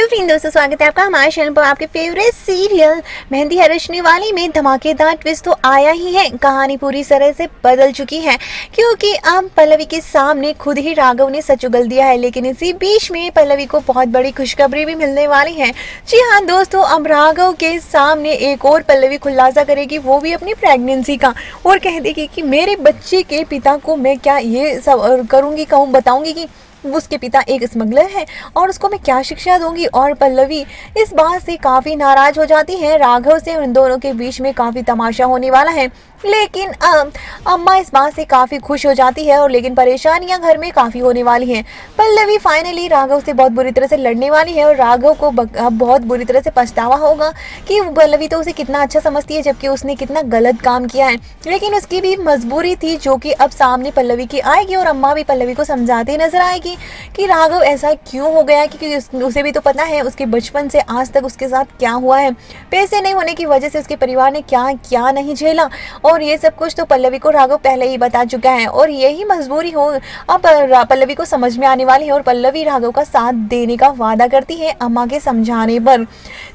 Friend दोस्तों, स्वागत है आपका हमारे चैनल पर। आपके फेवरेट सीरियल मेहंदी है रचने वाली में धमाकेदार ट्विस्ट तो आया ही है। कहानी पूरी तरह से बदल चुकी है क्योंकि अब पल्लवी के सामने खुद ही राघव ने सच उगल दिया है। लेकिन इसी बीच में पल्लवी को बहुत बड़ी खुशखबरी भी मिलने वाली है। जी हाँ दोस्तों, अब राघव के सामने एक और पल्लवी खुलासा करेगी, वो भी अपनी प्रेगनेंसी का, और कह देगी कि मेरे बच्चे के पिता को मैं क्या ये सब करूँगी, बताऊँगी कि उसके पिता एक स्मगलर है और उसको मैं क्या शिक्षा दूंगी। और पल्लवी इस बात से काफ़ी नाराज हो जाती है राघव से। उन दोनों के बीच में काफ़ी तमाशा होने वाला है। लेकिन अम्मा इस बात से काफ़ी खुश हो जाती है, और लेकिन परेशानियां घर में काफ़ी होने वाली हैं। पल्लवी फाइनली राघव से बहुत बुरी तरह से लड़ने वाली है, और राघव को अब बहुत बुरी तरह से पछतावा होगा कि पल्लवी तो उसे कितना अच्छा समझती है जबकि उसने कितना गलत काम किया है। लेकिन उसकी भी मजबूरी थी जो कि अब सामने पल्लवी की आएगी, और अम्मा भी पल्लवी को समझाती नजर आएगी कि राघव ऐसा क्यों हो गया, क्योंकि उसे भी तो पता है उसके बचपन से आज तक उसके साथ क्या हुआ है। पैसे नहीं होने की वजह से उसके परिवार ने क्या क्या नहीं झेला, और ये सब कुछ तो पल्लवी को राघव पहले ही बता चुका है। और यही मजबूरी हो अब पल्लवी को समझ में आने वाली है, और पल्लवी राघव का साथ देने का वादा करती है अम्मा के समझाने पर।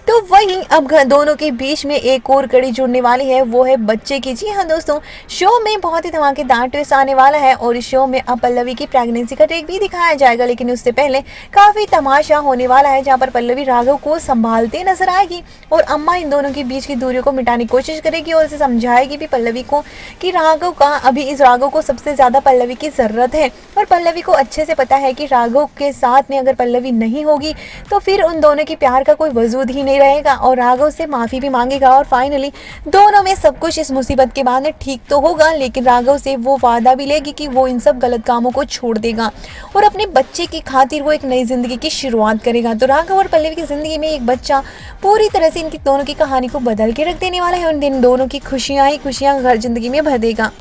तो वहीं अब दोनों के बीच में एक और कड़ी जुड़ने वाली है, वो है बच्चे की। जी हाँ दोस्तों, शो में बहुत ही धमाकेदार ट्विस्ट आने वाला है, और इस शो में अब पल्लवी की प्रेगनेंसी का टेक भी दिखाया जाएगा। लेकिन उससे पहले काफी तमाशा होने वाला है, जहाँ पर पल्लवी राघव को संभालते नजर आएगी, और अम्मा इन दोनों के बीच की दूरियों को मिटाने की कोशिश करेगी, और उसे समझाएगी भी पल्लवी को कि इस राघव को सबसे ज्यादा पल्लवी की जरूरत है। और पल्लवी को अच्छे से पता है कि राघव के साथ में अगर पल्लवी नहीं होगी तो फिर उन दोनों के प्यार का कोई वजूद ही नहीं रहेगा, और राघव से माफी भी मांगेगा। और फाइनली दोनों में सब कुछ इस मुसीबत के बाद में ठीक तो होगा, लेकिन राघव से वो वादा भी लेगी कि वो इन सब गलत कामों को छोड़ देगा, और अपने बच्चे की खातिर वो एक नई जिंदगी की शुरुआत करेगा। तो राघव और पल्लवी की जिंदगी में एक बच्चा पूरी तरह से इनकी दोनों की कहानी को बदल के रख देने वाला है, और इन दोनों की खुशियां ही खुशियां घर जिंदगी में भर देगा।